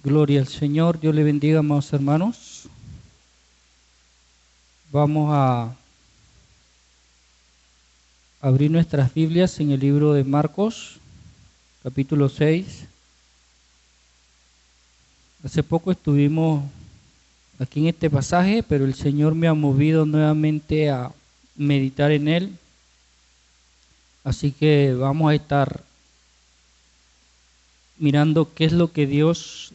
Gloria al Señor, Dios le bendiga, amados hermanos. Vamos a abrir nuestras Biblias en el libro de Marcos, capítulo 6. Hace poco estuvimos aquí en este pasaje, pero el Señor me ha movido nuevamente a meditar en él. Así que vamos a estar mirando qué es lo que Dios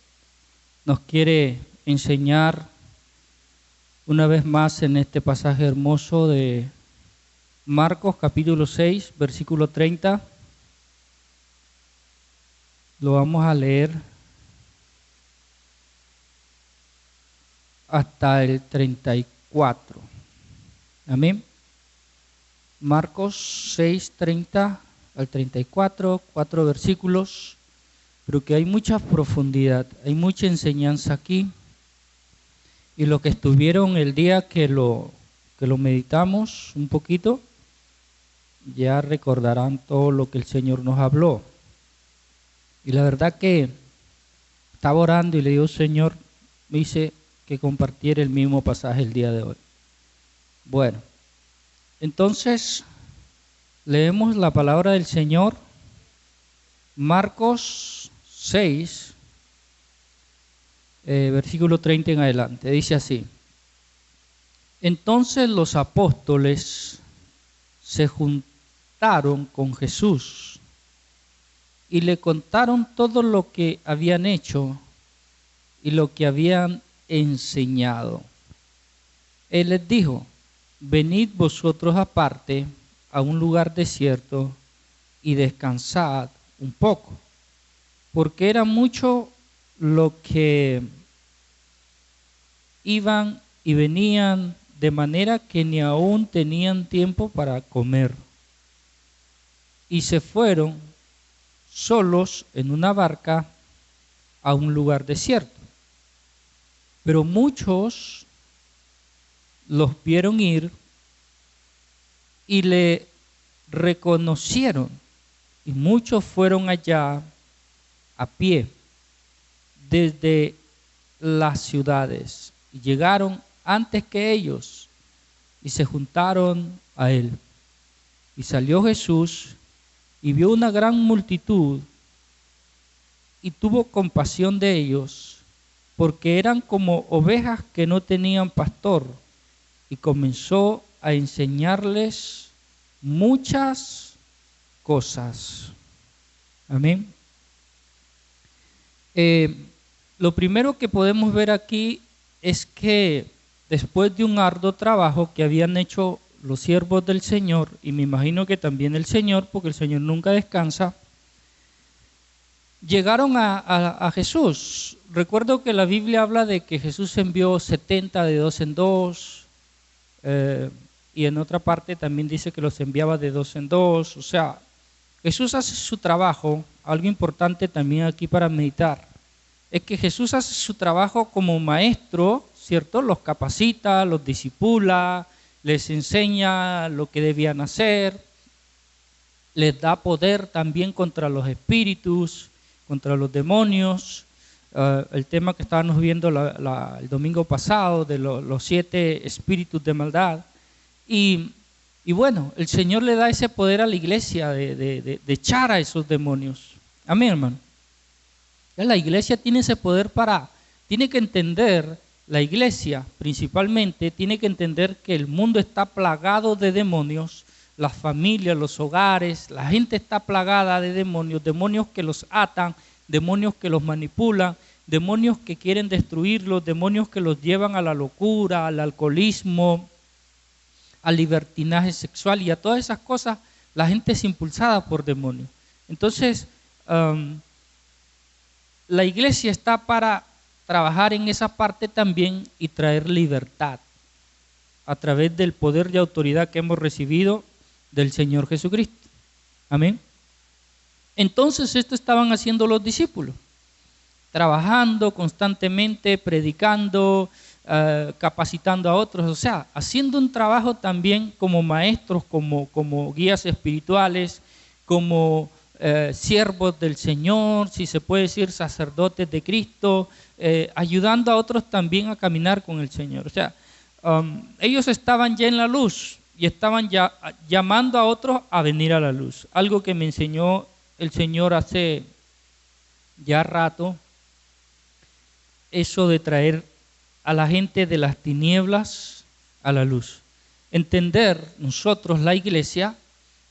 nos quiere enseñar una vez más en este pasaje hermoso de Marcos capítulo 6, versículo 30. Lo vamos a leer hasta el 34. Amén. Marcos 6, 30 al 34, 4 versículos, pero que hay mucha profundidad, hay mucha enseñanza aquí. Y lo que estuvieron el día que lo meditamos un poquito, ya recordarán todo lo que el Señor nos habló. Y la verdad que estaba orando y le digo, Señor, me hice que compartiera el mismo pasaje el día de hoy. Bueno, entonces leemos la palabra del Señor, Marcos 6, versículo 30 en adelante. Dice así: Entonces los apóstoles se juntaron con Jesús y le contaron todo lo que habían hecho y lo que habían enseñado. Él les dijo: Venid vosotros aparte a un lugar desierto y descansad un poco, porque era mucho lo que iban y venían, de manera que ni aún tenían tiempo para comer. Y se fueron solos en una barca a un lugar desierto. Pero muchos los vieron ir y le reconocieron, y muchos fueron allá a pie desde las ciudades y llegaron antes que ellos y se juntaron a él. Y salió Jesús y vio una gran multitud y tuvo compasión de ellos, porque eran como ovejas que no tenían pastor, y comenzó a enseñarles muchas cosas. Amén. Lo primero que podemos ver aquí es que después de un arduo trabajo que habían hecho los siervos del Señor, y me imagino que también el Señor, porque el Señor nunca descansa, llegaron a Jesús. Recuerdo que la Biblia habla de que Jesús envió 70 de dos en dos, y en otra parte también dice que los enviaba de dos en dos. O sea, Jesús hace su trabajo. Algo importante también aquí para meditar es que Jesús hace su trabajo como maestro, ¿cierto? Los capacita, los discipula, les enseña lo que debían hacer, les da poder también contra los espíritus, contra los demonios. El tema que estábamos viendo el domingo pasado de los 7 espíritus de maldad. Y bueno, el Señor le da ese poder a la iglesia de echar a esos demonios. Amén, hermano. La iglesia tiene ese poder tiene que entender, la iglesia principalmente, tiene que entender que el mundo está plagado de demonios, las familias, los hogares, la gente está plagada de demonios, demonios que los atan, demonios que los manipulan, demonios que quieren destruirlos, demonios que los llevan a la locura, al alcoholismo, al libertinaje sexual, y a todas esas cosas la gente es impulsada por demonios. Entonces, la iglesia está para trabajar en esa parte también y traer libertad a través del poder y autoridad que hemos recibido del Señor Jesucristo. Amén. Entonces esto estaban haciendo los discípulos, trabajando constantemente, predicando, capacitando a otros, o sea, haciendo un trabajo también como maestros, como guías espirituales, como siervos del Señor, si se puede decir sacerdotes de Cristo, ayudando a otros también a caminar con el Señor. O sea, ellos estaban ya en la luz y estaban ya llamando a otros a venir a la luz. Algo que me enseñó el Señor hace ya rato, eso de traer a la gente de las tinieblas a la luz. Entender, nosotros, la iglesia,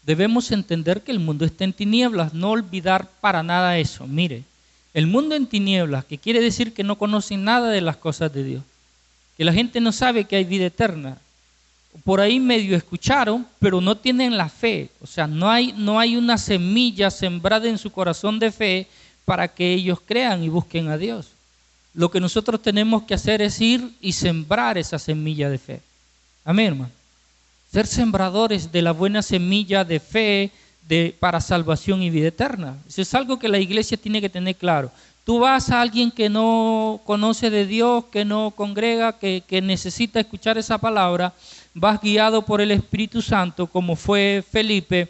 debemos entender que el mundo está en tinieblas, no olvidar para nada eso. Mire, el mundo en tinieblas, que quiere decir que no conocen nada de las cosas de Dios, que la gente no sabe que hay vida eterna. Por ahí medio escucharon, pero no tienen la fe. O sea, no hay una semilla sembrada en su corazón de fe para que ellos crean y busquen a Dios. Lo que nosotros tenemos que hacer es ir y sembrar esa semilla de fe. Amén, hermano. Ser sembradores de la buena semilla de fe para salvación y vida eterna. Eso es algo que la iglesia tiene que tener claro. Tú vas a alguien que no conoce de Dios, que no congrega, que necesita escuchar esa palabra, vas guiado por el Espíritu Santo, como fue Felipe,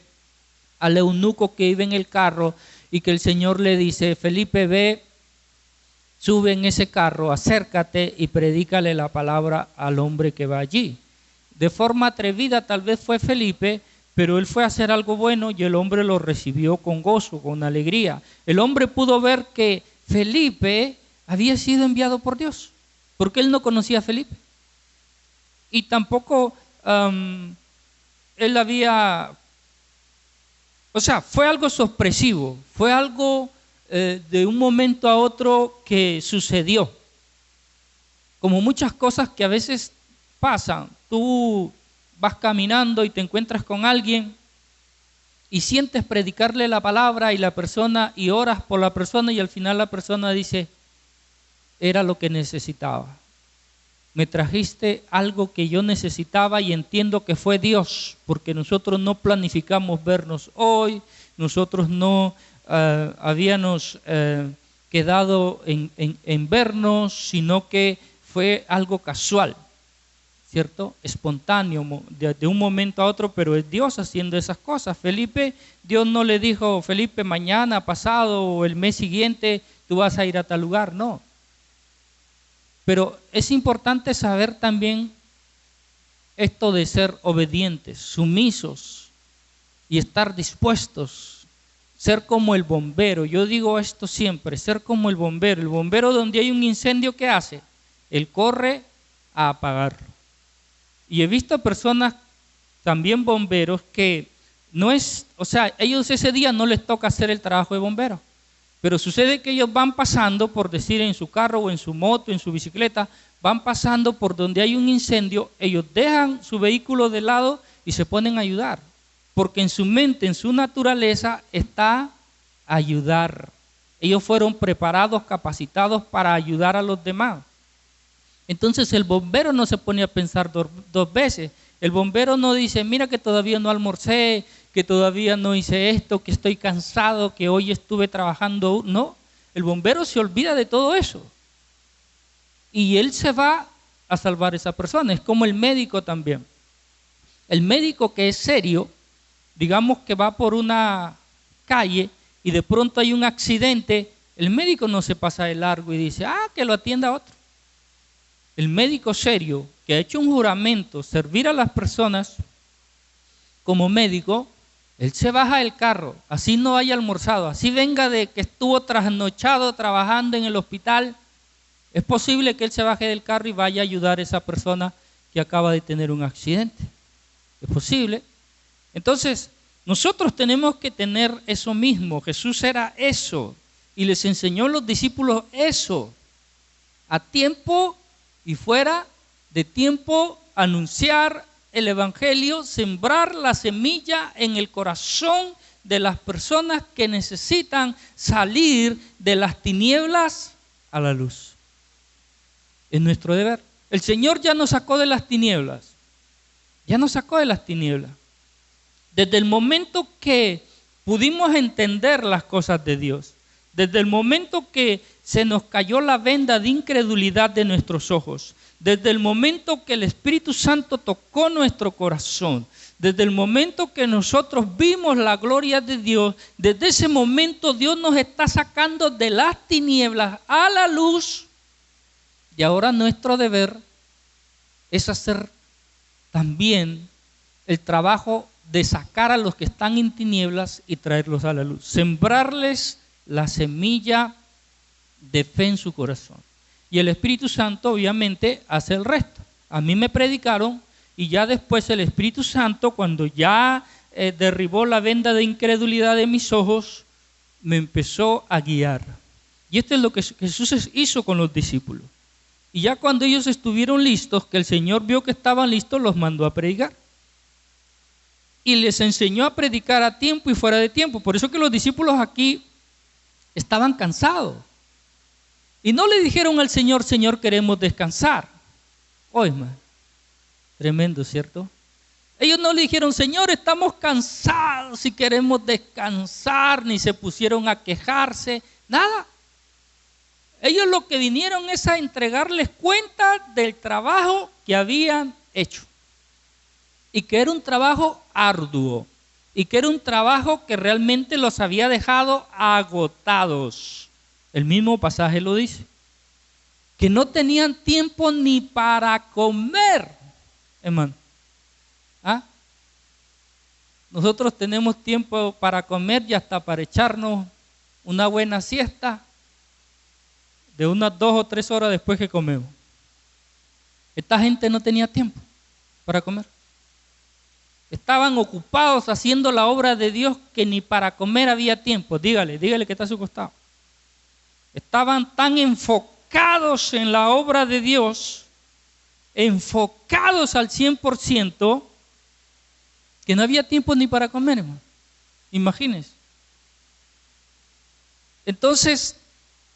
al eunuco que iba en el carro y que el Señor le dice: Felipe, ve, sube en ese carro, acércate y predícale la palabra al hombre que va allí. De forma atrevida tal vez fue Felipe, pero él fue a hacer algo bueno y el hombre lo recibió con gozo, con alegría. El hombre pudo ver que Felipe había sido enviado por Dios, porque él no conocía a Felipe. Y tampoco él había, o sea, fue algo sorpresivo, fue algo de un momento a otro que sucedió. Como muchas cosas que a veces pasan, tú vas caminando y te encuentras con alguien y sientes predicarle la palabra y la persona, y oras por la persona y al final la persona dice: era lo que necesitaba. Me trajiste algo que yo necesitaba y entiendo que fue Dios, porque nosotros no planificamos vernos hoy, nosotros no habíamos quedado en vernos, sino que fue algo casual, ¿cierto? Espontáneo, de un momento a otro, pero es Dios haciendo esas cosas. Felipe, Dios no le dijo: Felipe, mañana, pasado o el mes siguiente tú vas a ir a tal lugar, no. Pero es importante saber también esto de ser obedientes, sumisos y estar dispuestos, ser como el bombero. Yo digo esto siempre, ser como el bombero. El bombero, donde hay un incendio, ¿qué hace? Él corre a apagarlo. Y he visto personas, también bomberos, que no es, o sea, ellos ese día no les toca hacer el trabajo de bombero. Pero sucede que ellos van pasando, por decir, en su carro o en su moto, en su bicicleta, van pasando por donde hay un incendio, ellos dejan su vehículo de lado y se ponen a ayudar. Porque en su mente, en su naturaleza, está ayudar. Ellos fueron preparados, capacitados para ayudar a los demás. Entonces el bombero no se pone a pensar dos veces. El bombero no dice: mira que todavía no almorcé, que todavía no hice esto, que estoy cansado, que hoy estuve trabajando. No, el bombero se olvida de todo eso. Y él se va a salvar a esa persona. Es como el médico también. El médico que es serio, digamos que va por una calle y de pronto hay un accidente, el médico no se pasa de largo y dice: que lo atienda otro. El médico serio, que ha hecho un juramento, servir a las personas como médico, él se baja del carro, así no haya almorzado, así venga de que estuvo trasnochado trabajando en el hospital, es posible que él se baje del carro y vaya a ayudar a esa persona que acaba de tener un accidente. Es posible. Entonces, nosotros tenemos que tener eso mismo. Jesús era eso y les enseñó a los discípulos eso, a tiempo y fuera de tiempo, anunciar el evangelio, sembrar la semilla en el corazón de las personas que necesitan salir de las tinieblas a la luz. Es nuestro deber. El Señor ya nos sacó de las tinieblas. Ya nos sacó de las tinieblas. Desde el momento que pudimos entender las cosas de Dios, desde el momento que se nos cayó la venda de incredulidad de nuestros ojos, desde el momento que el Espíritu Santo tocó nuestro corazón, Desde el momento que nosotros vimos la gloria de Dios, desde ese momento Dios nos está sacando de las tinieblas a la luz. Y ahora nuestro deber es hacer también el trabajo de sacar a los que están en tinieblas y traerlos a la luz. Sembrarles la semilla de fe en su corazón. Y el Espíritu Santo obviamente hace el resto. A mí me predicaron y ya después el Espíritu Santo, cuando ya derribó la venda de incredulidad de mis ojos, me empezó a guiar. Y esto es lo que Jesús hizo con los discípulos. Y ya cuando ellos estuvieron listos, que el Señor vio que estaban listos, los mandó a predicar. Y les enseñó a predicar a tiempo y fuera de tiempo. Por eso que los discípulos aquí estaban cansados. Y no le dijeron al Señor, Señor, queremos descansar. Oye, tremendo, ¿cierto? Ellos no le dijeron, Señor, estamos cansados y queremos descansar, ni se pusieron a quejarse, nada. Ellos lo que vinieron es a entregarles cuenta del trabajo que habían hecho. Y que era un trabajo arduo. Y que era un trabajo que realmente los había dejado agotados. El mismo pasaje lo dice. Que no tenían tiempo ni para comer, hermano. ¿Ah? Nosotros tenemos tiempo para comer y hasta para echarnos una buena siesta de unas 2 o 3 horas después que comemos. Esta gente no tenía tiempo para comer. Estaban ocupados haciendo la obra de Dios que ni para comer había tiempo. Dígale que está a su costado. Estaban tan enfocados en la obra de Dios, enfocados al 100%, que no había tiempo ni para comer, hermano. Imagínense. Entonces,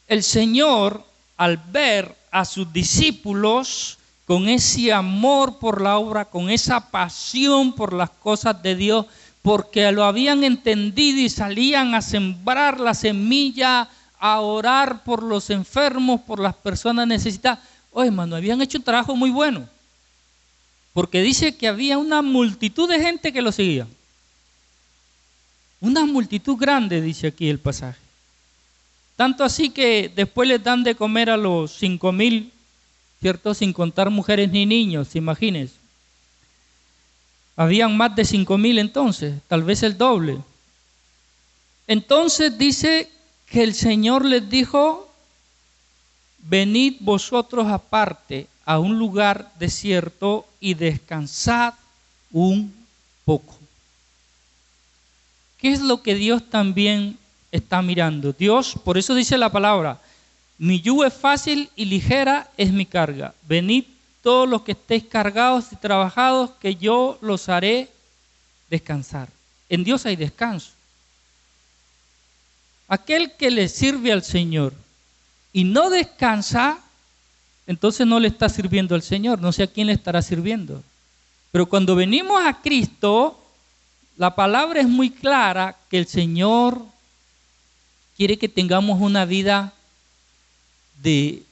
el Señor, al ver a sus discípulos con ese amor por la obra, con esa pasión por las cosas de Dios, porque lo habían entendido y salían a sembrar la semilla, a orar por los enfermos, por las personas necesitadas. Oye, hermano, habían hecho un trabajo muy bueno, porque dice que había una multitud de gente que lo seguía. Una multitud grande, dice aquí el pasaje. Tanto así que después les dan de comer a los 5,000, ¿cierto? Sin contar mujeres ni niños, imagínense. Habían más de 5,000 entonces, tal vez el doble. Entonces dice que el Señor les dijo, venid vosotros aparte a un lugar desierto y descansad un poco. ¿Qué es lo que Dios también está mirando? Dios, por eso dice la palabra, mi yugo es fácil y ligera es mi carga. Venid todos los que estéis cargados y trabajados, que yo los haré descansar. En Dios hay descanso. Aquel que le sirve al Señor y no descansa, entonces no le está sirviendo al Señor, no sé a quién le estará sirviendo. Pero cuando venimos a Cristo, la palabra es muy clara que el Señor quiere que tengamos una vida de,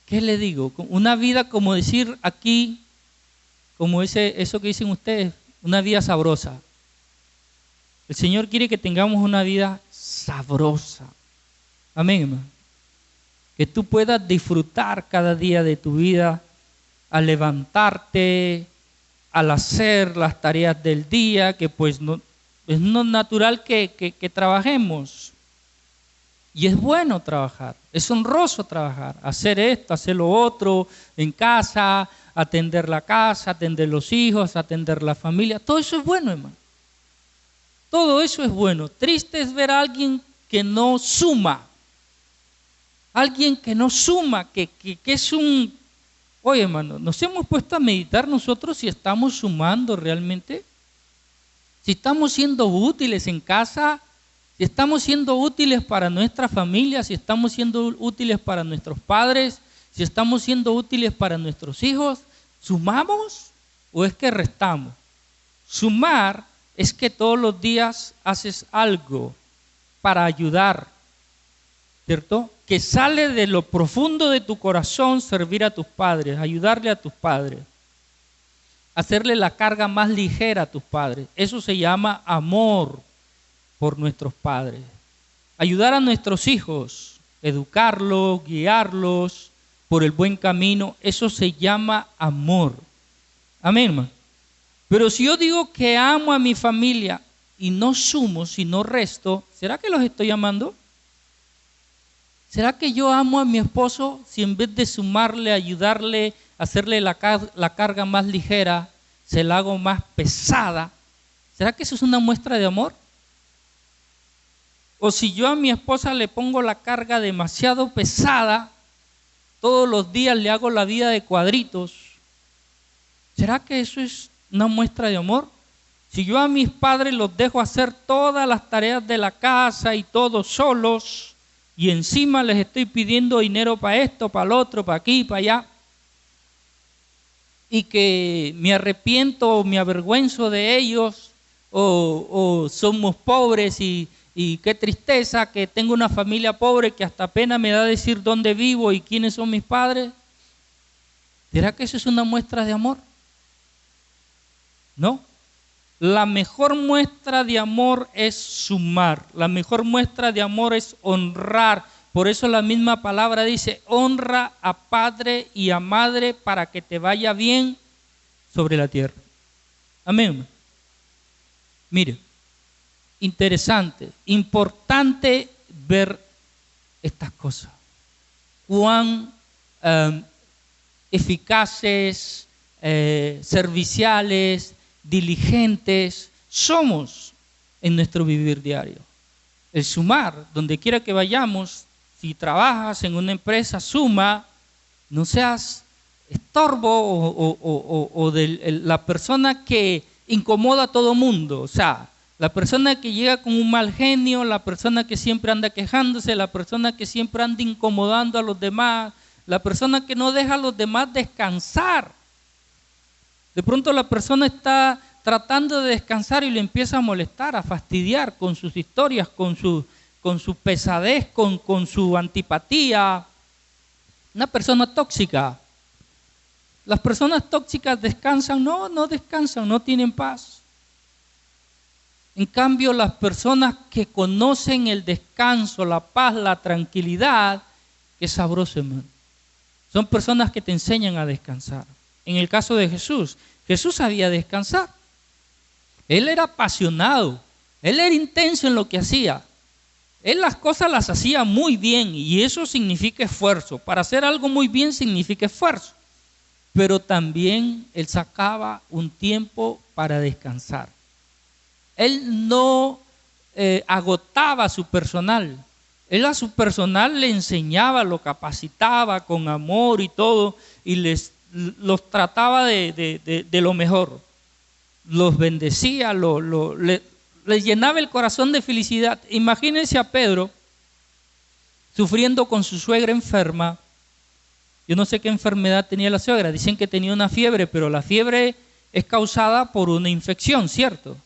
¿qué le digo? Una vida, como decir aquí, como eso que dicen ustedes, una vida sabrosa. El Señor quiere que tengamos una vida sabrosa. Amén, hermano. Que tú puedas disfrutar cada día de tu vida al levantarte, al hacer las tareas del día, que pues no, es no natural que trabajemos. Y es bueno trabajar, es honroso trabajar, hacer esto, hacer lo otro, en casa, atender la casa, atender los hijos, atender la familia. Todo eso es bueno, hermano. Todo eso es bueno. Triste es ver a alguien que no suma. Alguien que no suma, que es un... Oye, hermano, ¿nos hemos puesto a meditar nosotros si estamos sumando realmente? Si estamos siendo útiles en casa, si estamos siendo útiles para nuestra familia, si estamos siendo útiles para nuestros padres, si estamos siendo útiles para nuestros hijos, ¿sumamos o es que restamos? Sumar es que todos los días haces algo para ayudar, ¿cierto? Que sale de lo profundo de tu corazón servir a tus padres, ayudarle a tus padres. hacerle la carga más ligera a tus padres. Eso se llama amor por nuestros padres. Ayudar a nuestros hijos, educarlos, guiarlos por el buen camino, eso se llama amor. Amén, hermano. Pero si yo digo que amo a mi familia y no sumo, sino resto, ¿será que los estoy amando? ¿Será que yo amo a mi esposo si en vez de sumarle, ayudarle, hacerle la carga más ligera, se la hago más pesada? ¿Será que eso es una muestra de amor? O si yo a mi esposa le pongo la carga demasiado pesada, todos los días le hago la vida de cuadritos, ¿será que eso es una muestra de amor? Si yo a mis padres los dejo hacer todas las tareas de la casa y todos solos, y encima les estoy pidiendo dinero para esto, para lo otro, para aquí, para allá, y que me arrepiento o me avergüenzo de ellos, o somos pobres y qué tristeza que tengo una familia pobre que hasta pena me da decir dónde vivo y quiénes son mis padres. ¿Será que eso es una muestra de amor? No. La mejor muestra de amor es sumar. La mejor muestra de amor es honrar. Por eso la misma palabra dice, honra a padre y a madre para que te vaya bien sobre la tierra. Amén. Mire, interesante, importante ver estas cosas. Cuán eficaces, serviciales, diligentes somos en nuestro vivir diario. El sumar, donde quiera que vayamos, si trabajas en una empresa, suma, no seas estorbo o de la persona que incomoda a todo mundo. O sea, la persona que llega con un mal genio, la persona que siempre anda quejándose, la persona que siempre anda incomodando a los demás, la persona que no deja a los demás descansar. De pronto la persona está tratando de descansar y le empieza a molestar, a fastidiar con sus historias, con su pesadez, con su antipatía. Una persona tóxica. Las personas tóxicas descansan, no descansan, no tienen paz. En cambio, las personas que conocen el descanso, la paz, la tranquilidad, qué sabroso, hermano. Son personas que te enseñan a descansar. En el caso de Jesús, Jesús sabía descansar. Él era apasionado, él era intenso en lo que hacía. Él las cosas las hacía muy bien y eso significa esfuerzo. Para hacer algo muy bien significa esfuerzo. Pero también él sacaba un tiempo para descansar. Él no agotaba a su personal. Él a su personal le enseñaba, lo capacitaba con amor y todo, y los trataba de lo mejor. Los bendecía, les llenaba el corazón de felicidad. Imagínense a Pedro sufriendo con su suegra enferma. Yo no sé qué enfermedad tenía la suegra. Dicen que tenía una fiebre, pero la fiebre es causada por una infección, ¿cierto?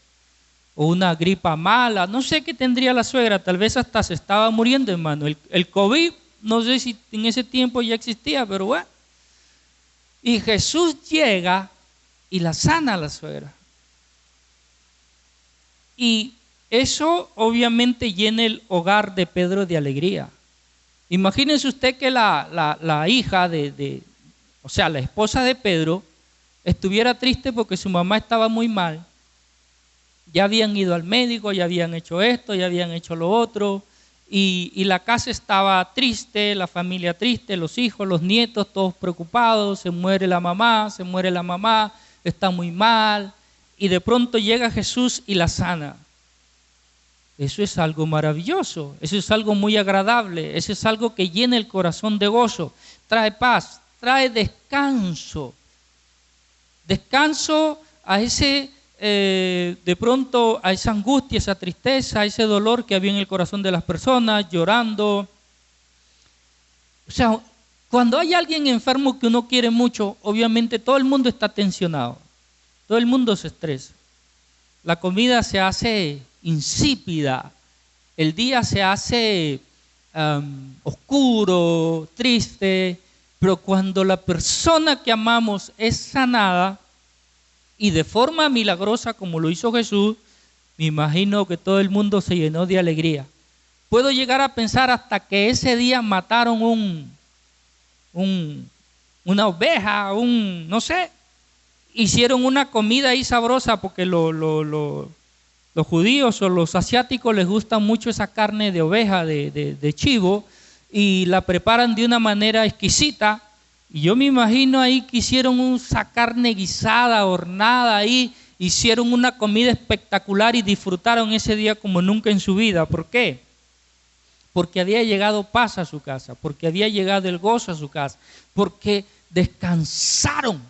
O una gripa mala, no sé qué tendría la suegra, tal vez hasta se estaba muriendo, hermano. El COVID, no sé si en ese tiempo ya existía, pero bueno. Y Jesús llega y la sana a la suegra. Y eso obviamente llena el hogar de Pedro de alegría. Imagínense usted que la hija o sea, la esposa de Pedro, estuviera triste porque su mamá estaba muy mal. Ya habían ido al médico, ya habían hecho esto, ya habían hecho lo otro, y la casa estaba triste, la familia triste, los hijos, los nietos, todos preocupados, se muere la mamá, está muy mal, y de pronto llega Jesús y la sana. Eso es algo maravilloso, eso es algo muy agradable, eso es algo que llena el corazón de gozo, trae paz, trae descanso. Descanso a ese, de pronto, a esa angustia, esa tristeza, a ese dolor que había en el corazón de las personas, llorando. O sea, cuando hay alguien enfermo que uno quiere mucho, obviamente todo el mundo está tensionado, todo el mundo se estresa. La comida se hace insípida, el día se hace oscuro, triste, pero cuando la persona que amamos es sanada, y de forma milagrosa como lo hizo Jesús, me imagino que todo el mundo se llenó de alegría. Puedo llegar a pensar hasta que ese día mataron una oveja, no sé, hicieron una comida ahí sabrosa porque los judíos o los asiáticos les gusta mucho esa carne de oveja, de chivo, y la preparan de una manera exquisita. Y yo me imagino ahí que hicieron esa carne guisada, hornada ahí, hicieron una comida espectacular y disfrutaron ese día como nunca en su vida. ¿Por qué? Porque había llegado paz a su casa, porque había llegado el gozo a su casa, porque descansaron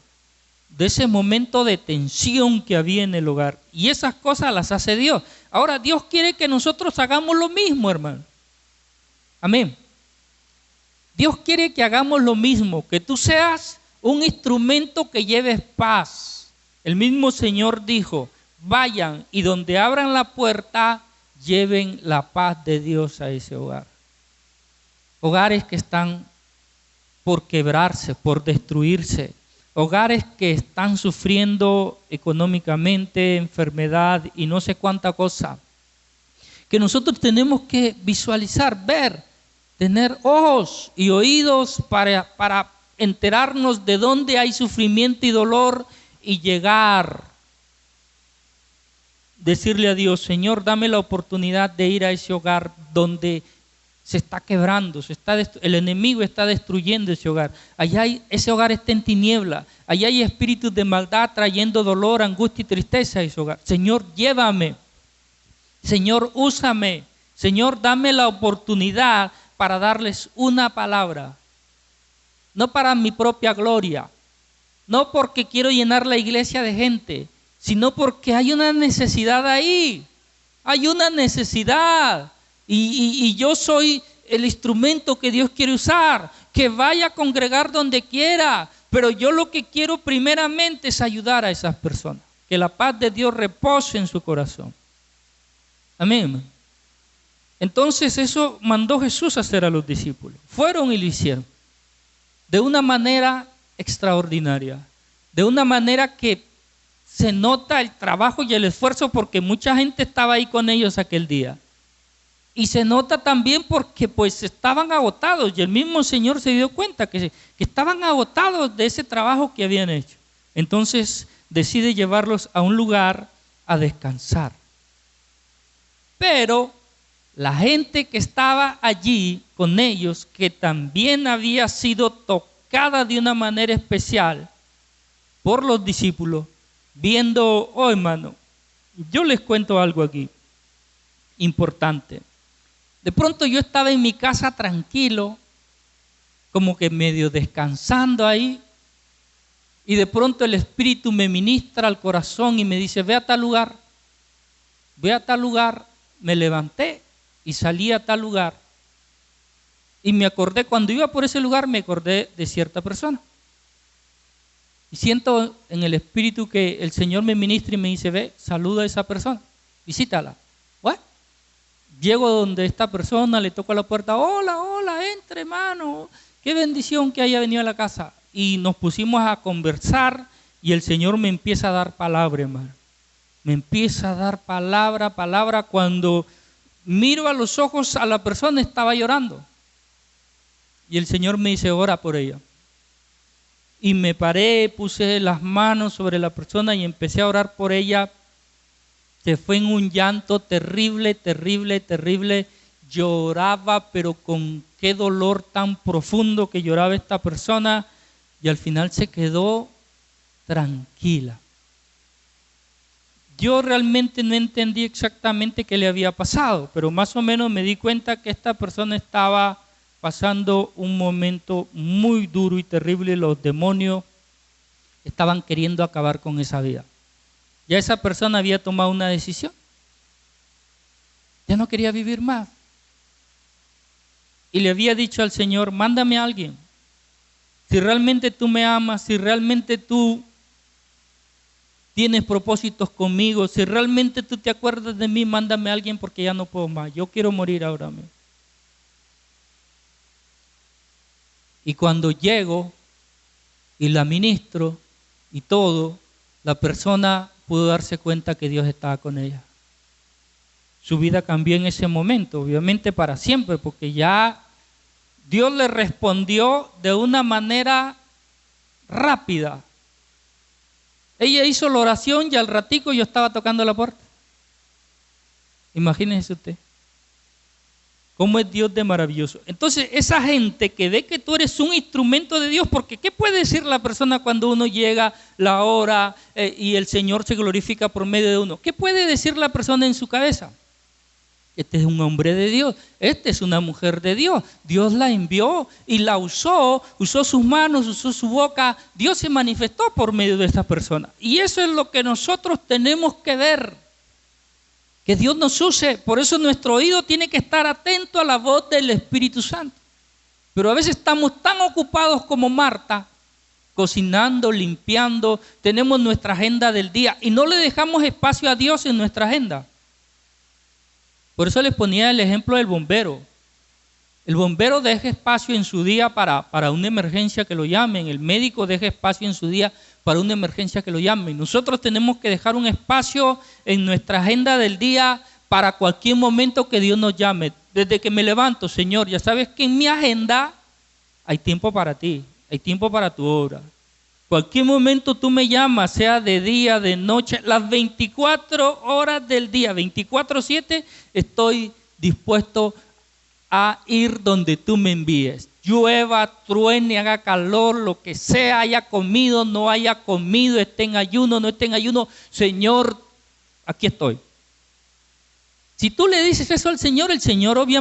de ese momento de tensión que había en el hogar. Y esas cosas las hace Dios. Ahora, Dios quiere que nosotros hagamos lo mismo, hermano. Amén. Dios quiere que hagamos lo mismo, que tú seas un instrumento que lleves paz. El mismo Señor dijo, vayan y donde abran la puerta, lleven la paz de Dios a ese hogar. Hogares que están por quebrarse, por destruirse. Hogares que están sufriendo económicamente, enfermedad y no sé cuánta cosa. Que nosotros tenemos que visualizar, ver, tener ojos y oídos para enterarnos de dónde hay sufrimiento y dolor y llegar. Decirle a Dios, Señor, dame la oportunidad de ir a ese hogar donde se está quebrando, el enemigo está destruyendo ese hogar. Ese hogar está en tiniebla. Allá hay espíritus de maldad trayendo dolor, angustia y tristeza a ese hogar. Señor, llévame. Señor, úsame. Señor, dame la oportunidad para darles una palabra. No para mi propia gloria. No porque quiero llenar la iglesia de gente, sino porque hay una necesidad ahí. Hay una necesidad. Y yo soy el instrumento que Dios quiere usar, que vaya a congregar donde quiera, pero yo lo que quiero primeramente es ayudar a esas personas, que la paz de Dios repose en su corazón. Amén. Entonces eso mandó Jesús a hacer a los discípulos. Fueron y lo hicieron de una manera extraordinaria, de una manera que se nota el trabajo y el esfuerzo porque mucha gente estaba ahí con ellos aquel día. Y se nota también porque pues estaban agotados y el mismo Señor se dio cuenta que estaban agotados de ese trabajo que habían hecho. Entonces decide llevarlos a un lugar a descansar. Pero la gente que estaba allí con ellos, que también había sido tocada de una manera especial por los discípulos, viendo, oh hermano, yo les cuento algo aquí importante. De pronto yo estaba en mi casa tranquilo, como que medio descansando ahí, y de pronto el Espíritu me ministra al corazón y me dice, ve a tal lugar. Voy a tal lugar, me levanté y salí a tal lugar. Y me acordé, cuando iba por ese lugar, me acordé de cierta persona. Y siento en el Espíritu que el Señor me ministra y me dice, ve, saluda a esa persona, visítala. Bueno, llego donde esta persona, le toco a la puerta, hola, hola, entre hermano, qué bendición que haya venido a la casa. Y nos pusimos a conversar y el Señor me empieza a dar palabra, hermano. Me empieza a dar palabra, cuando miro a los ojos a la persona estaba llorando. Y el Señor me dice, ora por ella. Y me paré, puse las manos sobre la persona y empecé a orar por ella. Se fue en un llanto terrible. Lloraba, pero con qué dolor tan profundo que lloraba esta persona. Y al final se quedó tranquila. Yo realmente no entendí exactamente qué le había pasado, pero más o menos me di cuenta que esta persona estaba pasando un momento muy duro y terrible. Los demonios estaban queriendo acabar con esa vida. Ya esa persona había tomado una decisión. Ya no quería vivir más. Y le había dicho al Señor, mándame a alguien. Si realmente tú me amas, si realmente tú tienes propósitos conmigo, si realmente tú te acuerdas de mí, mándame a alguien porque ya no puedo más. Yo quiero morir ahora mismo. Y cuando llego y la ministro y todo, la persona pudo darse cuenta que Dios estaba con ella. Su vida cambió en ese momento, obviamente para siempre, porque ya Dios le respondió de una manera rápida. Ella hizo la oración y al ratico yo estaba tocando la puerta. Imagínese usted cómo es Dios de maravilloso. Entonces, esa gente que ve que tú eres un instrumento de Dios, porque ¿qué puede decir la persona cuando uno llega la hora y el Señor se glorifica por medio de uno? ¿Qué puede decir la persona en su cabeza? Este es un hombre de Dios, esta es una mujer de Dios. Dios la envió y la usó sus manos, usó su boca. Dios se manifestó por medio de esta persona. Y eso es lo que nosotros tenemos que ver. Que Dios nos use, por eso nuestro oído tiene que estar atento a la voz del Espíritu Santo. Pero a veces estamos tan ocupados como Marta, cocinando, limpiando, tenemos nuestra agenda del día y no le dejamos espacio a Dios en nuestra agenda. Por eso les ponía el ejemplo del bombero. El bombero deja espacio en su día para una emergencia que lo llamen, el médico deja espacio en su día para una emergencia que lo llamen. Nosotros tenemos que dejar un espacio en nuestra agenda del día para cualquier momento que Dios nos llame. Desde que me levanto, Señor, ya sabes que en mi agenda hay tiempo para ti, hay tiempo para tu obra. Cualquier momento tú me llamas, sea de día, de noche, las 24 horas del día, 24/7, estoy dispuesto a ir donde tú me envíes. Llueva, truene, haga calor, lo que sea, haya comido, no haya comido, esté en ayuno, no esté en ayuno, Señor, aquí estoy. Si tú le dices eso al Señor, el Señor obviamente